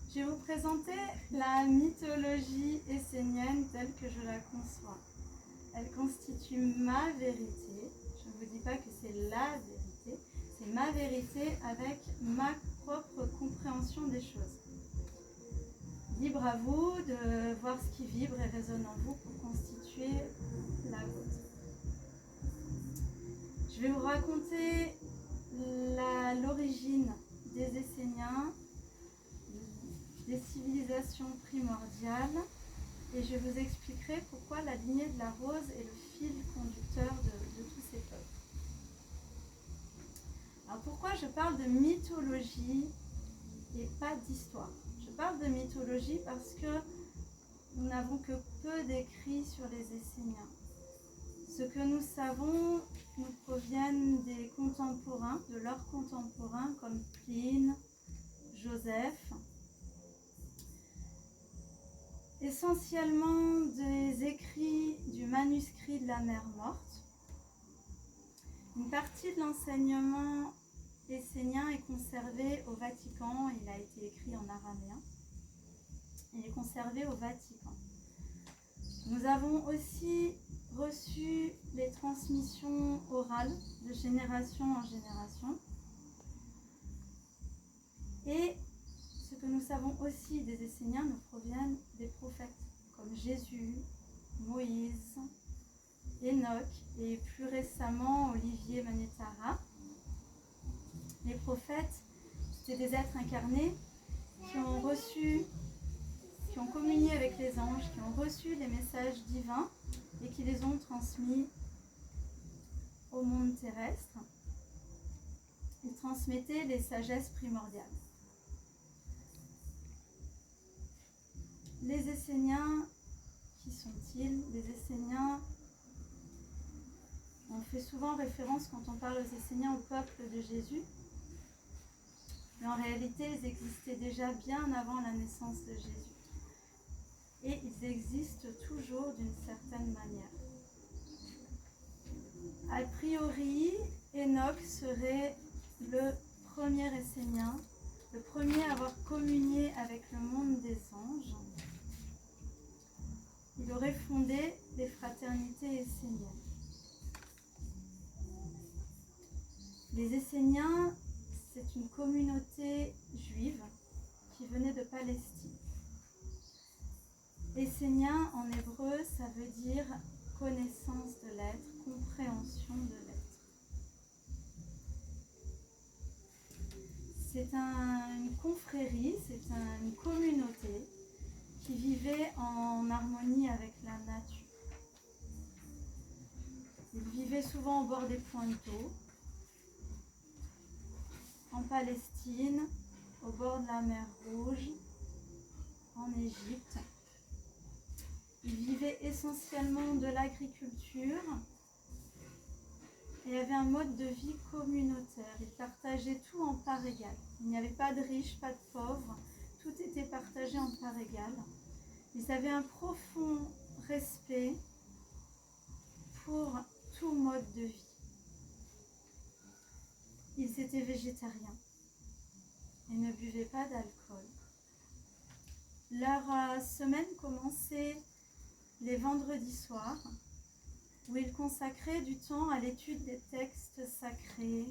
Je vais vous présenter la mythologie essénienne telle que je la conçois. Elle constitue ma vérité. Je ne vous dis pas que c'est la vérité, c'est ma vérité avec ma propre compréhension des choses. Libre à vous de voir ce qui vibre et résonne en vous pour constituer la vôtre. Je vais vous raconter l'origine des Esséniens, des civilisations primordiales, et je vous expliquerai pourquoi la lignée de la rose est le fil conducteur de tous ces peuples. Alors pourquoi je parle de mythologie et pas d'histoire? Je parle de mythologie parce que nous n'avons que peu d'écrits sur les Esséniens. Ce que nous savons nous proviennent des contemporains, de leurs contemporains comme Pline, Joseph, essentiellement des écrits du manuscrit de la mer morte. Une partie de l'enseignement essénien est conservée au Vatican, il a été écrit en araméen, il est conservé au Vatican. Nous avons aussi reçu les transmissions orales de génération en génération. Et ce que nous savons aussi des Esséniens nous proviennent des prophètes comme Jésus, Moïse, Enoch et plus récemment Olivier Manetara. Les prophètes, c'était des êtres incarnés qui ont communié avec les anges, qui ont reçu les messages divins et qui les ont transmis au monde terrestre. Ils transmettaient les sagesses primordiales. Les Esséniens, qui sont-ils? Les Esséniens, on fait souvent référence quand on parle aux Esséniens au peuple de Jésus, mais en réalité ils existaient déjà bien avant la naissance de Jésus. Et ils existent toujours d'une certaine manière. A priori, Enoch serait le premier Essénien, le premier à avoir communié avec le monde des anges. Il aurait fondé les fraternités esséniennes. Les Esséniens, c'est une communauté juive qui venait de Palestine. Essénien en hébreu, ça veut dire connaissance de l'être, compréhension de l'être. C'est une confrérie, c'est une communauté qui vivait en harmonie avec la nature. Ils vivaient souvent au bord des points d'eau, en Palestine, au bord de la mer Rouge, en Égypte. Ils vivaient essentiellement de l'agriculture et avaient un mode de vie communautaire. Ils partageaient tout en part égale. Il n'y avait pas de riches, pas de pauvres. Tout était partagé en part égale. Ils avaient un profond respect pour tout mode de vie. Ils étaient végétariens et ne buvaient pas d'alcool. Leur semaine commençait les vendredis soirs, où ils consacraient du temps à l'étude des textes sacrés,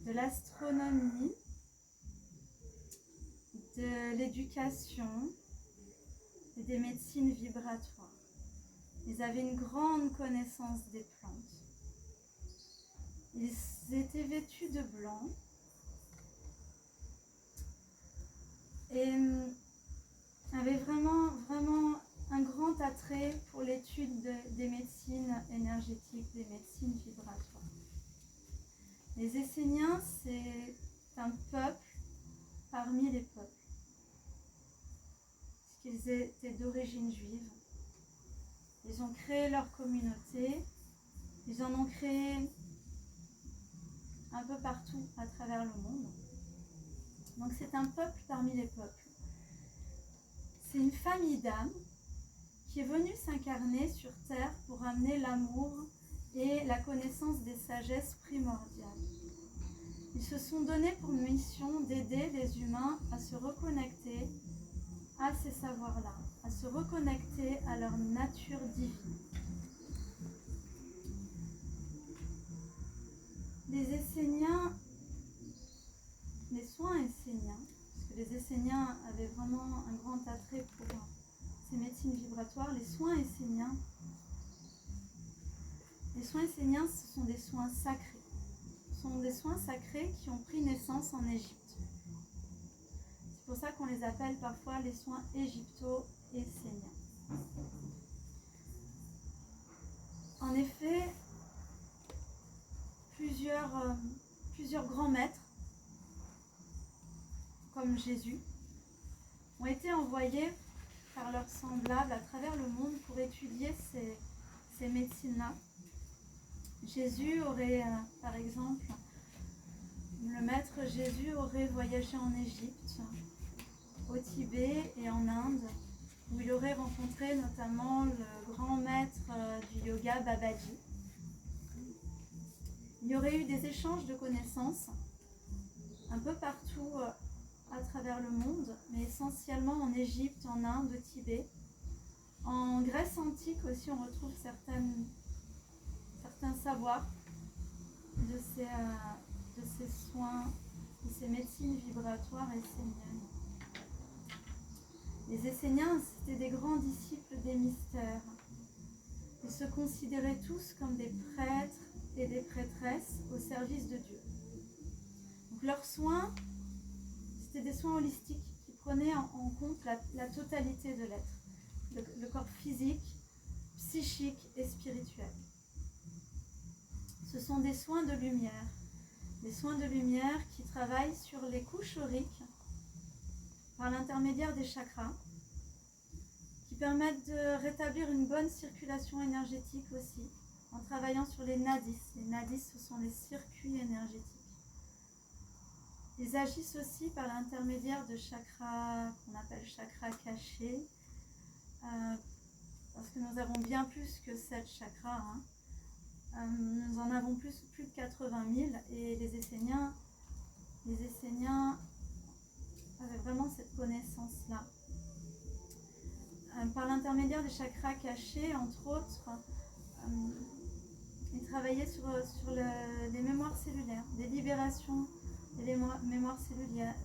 de l'astronomie, de l'éducation et des médecines vibratoires. Ils avaient une grande connaissance des plantes. Ils étaient vêtus de blanc et avaient vraiment un grand attrait pour l'étude des médecines énergétiques, des médecines vibratoires. Les Esséniens, c'est un peuple parmi les peuples. Parce qu'ils étaient d'origine juive. Ils ont créé leur communauté. Ils en ont créé un peu partout à travers le monde. Donc c'est un peuple parmi les peuples. C'est une famille d'âmes qui est venue s'incarner sur Terre pour amener l'amour et la connaissance des sagesses primordiales. Ils se sont donnés pour mission d'aider les humains reconnecter à leur nature divine. Les Esséniens, les soins esséniens, parce que les Esséniens avaient vraiment un grand attrait pour ces médecines vibratoires, les soins esséniens, ce sont des soins sacrés. Ce sont des soins sacrés qui ont pris naissance en Égypte. C'est pour ça qu'on les appelle parfois les soins égypto-esséniens. En effet, plusieurs grands maîtres, comme Jésus, ont été envoyés par leurs semblables à travers le monde pour étudier ces médecines-là. Jésus aurait, par exemple, le maître Jésus aurait voyagé en Égypte, au Tibet et en Inde, où il aurait rencontré notamment le grand maître du yoga Babaji. Il y aurait eu des échanges de connaissances un peu partout à travers le monde, mais essentiellement en Égypte, en Inde, au Tibet. En Grèce antique aussi, on retrouve certains savoirs de ces soins, de ces médecines vibratoires esséniennes. Les Esséniens, c'était des grands disciples des mystères. Ils se considéraient tous comme des prêtres et des prêtresses au service de Dieu. Donc leurs soins, c'était des soins holistiques qui prenaient en compte la totalité de l'être, le corps physique, psychique et spirituel. Ce sont des soins de lumière qui travaillent sur les couches auriques par l'intermédiaire des chakras, qui permettent de rétablir une bonne circulation énergétique aussi, en travaillant sur les nadis. Les nadis, ce sont les circuits énergétiques. Ils agissent aussi par l'intermédiaire de chakras qu'on appelle chakras cachés, parce que nous avons bien plus que 7 chakras. Nous en avons plus de 80 000, et les Esséniens avaient vraiment cette connaissance-là. Par l'intermédiaire des chakras cachés, entre autres, ils travaillaient sur les mémoires cellulaires, des libérations des mémoires cellulaires,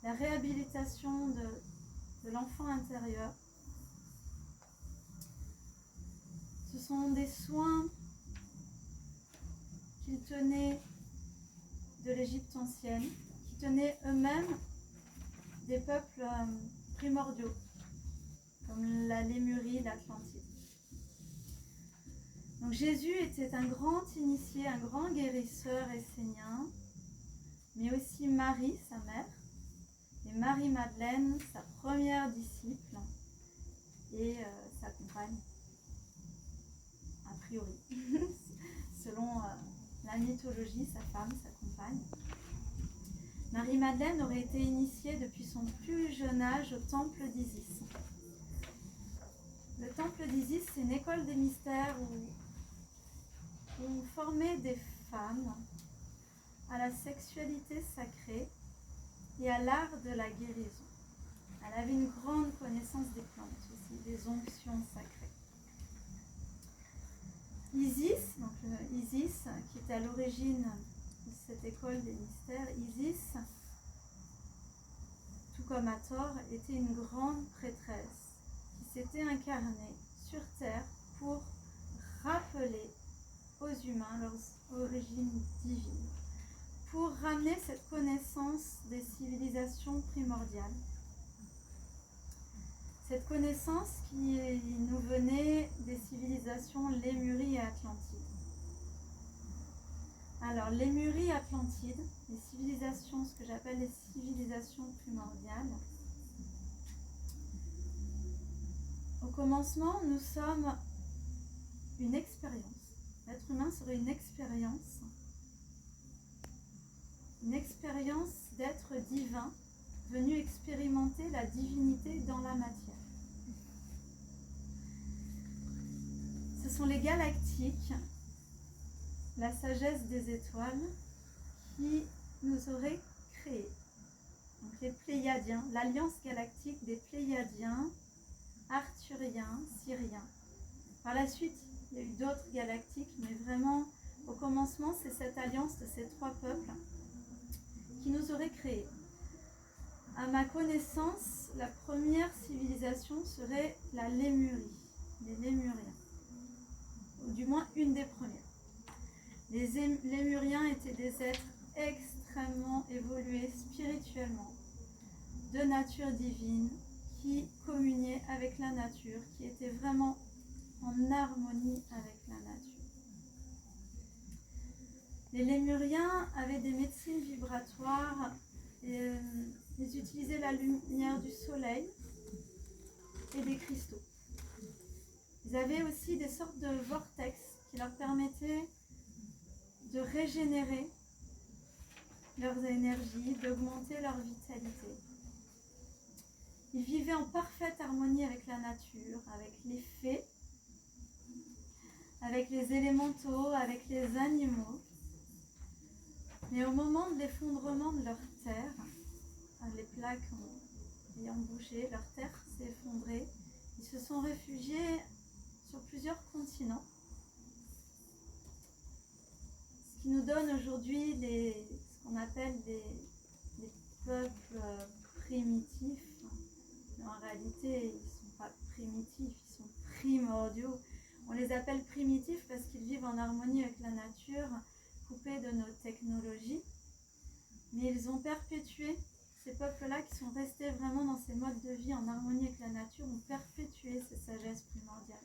la réhabilitation de l'enfant intérieur. Ce sont des soins qu'ils tenaient de l'Égypte ancienne, qui tenaient eux-mêmes des peuples primordiaux, comme la Lémurie, l'Atlantide. Donc Jésus était un grand initié, un grand guérisseur essénien, mais aussi Marie, sa mère, et Marie-Madeleine, sa première disciple, et sa compagne, a priori, selon la mythologie, sa femme, sa compagne. Marie-Madeleine aurait été initiée depuis son plus jeune âge au temple d'Isis. Le temple d'Isis, c'est une école des mystères où on formait des femmes à la sexualité sacrée et à l'art de la guérison. Elle avait une grande connaissance des plantes aussi, des onctions sacrées. Isis, Isis, qui était à l'origine de cette école des mystères, Isis, tout comme Hathor, était une grande prêtresse qui s'était incarnée sur Terre pour rappeler aux humains leurs origines divines, pour ramener cette connaissance des civilisations primordiales. Cette connaissance qui nous venait des civilisations Lémurie et Atlantide. Alors, Lémurie, Atlantide, les civilisations, ce que j'appelle les civilisations primordiales. Au commencement, nous sommes une expérience. L'être humain serait une expérience d'être divin, venu expérimenter la divinité dans la matière. Ce sont les galactiques, la sagesse des étoiles, qui nous auraient créés. Donc les Pléiadiens, l'alliance galactique des Pléiadiens arthuriens, syriens. Par la suite, il y a eu d'autres galactiques, mais vraiment, au commencement, c'est cette alliance de ces trois peuples qui nous aurait créés. À ma connaissance, la première civilisation serait la Lémurie, les Lémuriens, ou du moins une des premières. Les Lémuriens étaient des êtres extrêmement évolués spirituellement, de nature divine, qui communiaient avec la nature, qui étaient vraiment en harmonie avec la nature. Les Lémuriens avaient des médecines vibratoires, et, ils utilisaient la lumière du soleil et des cristaux. Ils avaient aussi des sortes de vortex qui leur permettaient de régénérer leurs énergies, d'augmenter leur vitalité. Ils vivaient en parfaite harmonie avec la nature, avec les fées, avec les élémentaux, avec les animaux. Mais au moment de l'effondrement de leur terre, les plaques ayant bougé, leur terre s'est effondrée. Ils se sont réfugiés sur plusieurs continents. Ce qui nous donne aujourd'hui ce qu'on appelle les peuples primitifs. Mais en réalité, ils ne sont pas primitifs, ils sont primordiaux. On les appelle primitifs parce qu'ils vivent en harmonie avec la nature, coupés de nos technologies. Mais ils ont perpétué, ces peuples-là qui sont restés vraiment dans ces modes de vie en harmonie avec la nature, ont perpétué ces sagesses primordiales,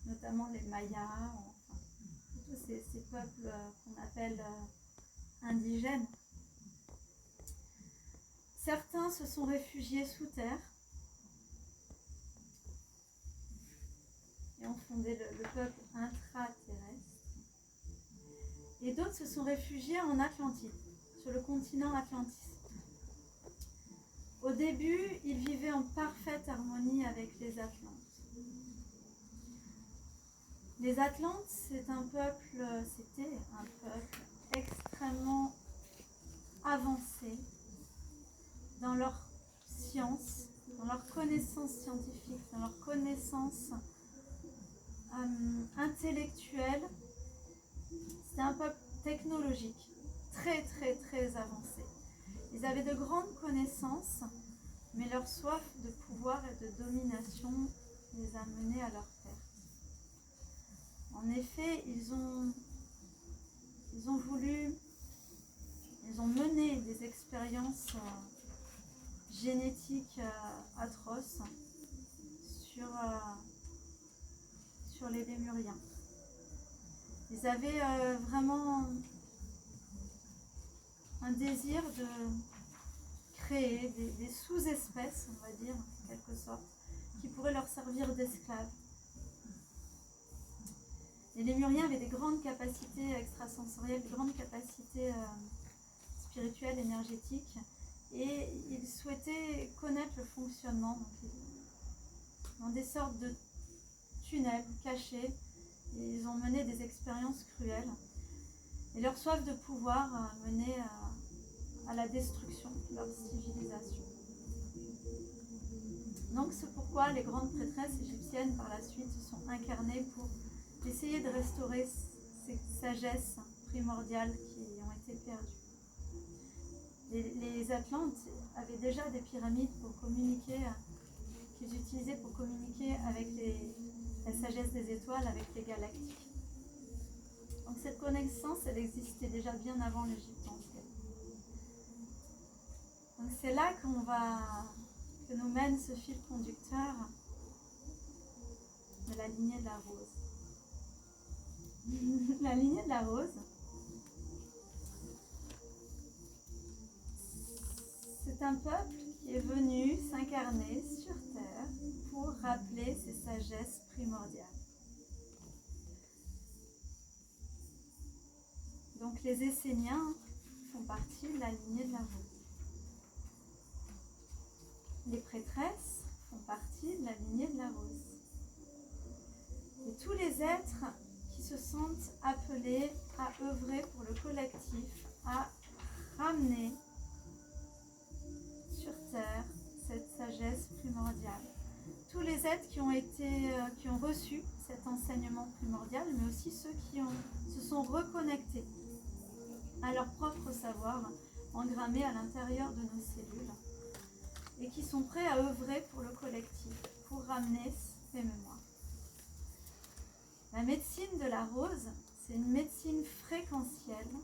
notamment les Mayas, enfin, tous ces peuples qu'on appelle indigènes. Certains se sont réfugiés sous terre et ont fondé le peuple intraterrestre. Et d'autres se sont réfugiés en Atlantide, sur le continent Atlantis. Au début, ils vivaient en parfaite harmonie avec les Atlantes. Les Atlantes, c'était un peuple extrêmement avancé dans leur science, dans leur connaissance scientifique, dans leur connaissance intellectuelle. C'était un peuple technologique, très très très avancé. Ils avaient de grandes connaissances, mais leur soif de pouvoir et de domination les a menés à leur perte. En effet, ils ont mené des expériences génétiques atroces sur les Lémuriens. Ils avaient vraiment un désir de créer des sous-espèces, on va dire, en quelque sorte, qui pourraient leur servir d'esclaves. Les Lémuriens avaient des grandes capacités extrasensorielles, des grandes capacités spirituelles, énergétiques, et ils souhaitaient connaître le fonctionnement dans des sortes de tunnels cachés, et ils ont mené des expériences cruelles. Et leur soif de pouvoir a mené à la destruction de leur civilisation. Donc c'est pourquoi les grandes prêtresses égyptiennes par la suite se sont incarnées pour essayer de restaurer ces sagesses primordiales qui ont été perdues. Les Atlantes avaient déjà des pyramides pour communiquer, qu'ils utilisaient pour communiquer avec la sagesse des étoiles, avec les galactiques. Donc cette connaissance, elle existait déjà bien avant l'Égypte ancienne. Donc c'est là que nous mène ce fil conducteur de la lignée de la rose. La lignée de la rose, c'est un peuple qui est venu s'incarner sur Terre pour rappeler ses sagesses primordiales. Donc les Esséniens font partie de la lignée de la rose. Les prêtresses font partie de la lignée de la rose. Et tous les êtres qui se sentent appelés à œuvrer pour le collectif, à ramener sur Terre cette sagesse primordiale. Tous les les êtres qui ont reçu cet enseignement primordial, mais aussi ceux qui se sont reconnectés à leur propre savoir engrammé à l'intérieur de nos cellules et qui sont prêts à œuvrer pour le collectif, pour ramener ces mémoires. La médecine de la rose, c'est une médecine fréquentielle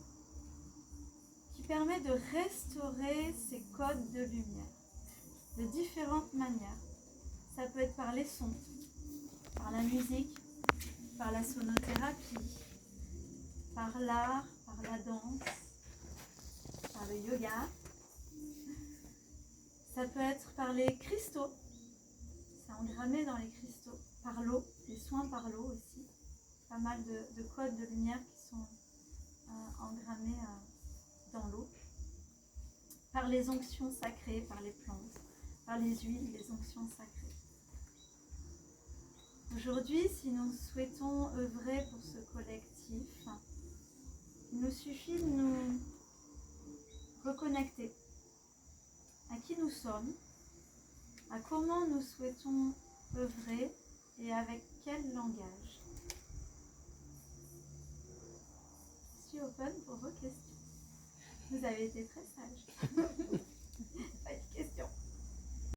qui permet de restaurer ces codes de lumière de différentes manières. Ça peut être par les sons, par la musique, par la sonothérapie, par l'art, par la danse, par le yoga. Ça peut être par les cristaux, c'est engrammé dans les cristaux, par l'eau, les soins par l'eau aussi. Pas mal de codes de lumière qui sont engrammés dans l'eau. Par les onctions sacrées, par les plantes, par les huiles, les onctions sacrées. Aujourd'hui, si nous souhaitons œuvrer pour ce collectif, il nous suffit de nous reconnecter à qui nous sommes, à comment nous souhaitons œuvrer et avec quel langage. Je suis open pour vos questions. Vous avez été très sages.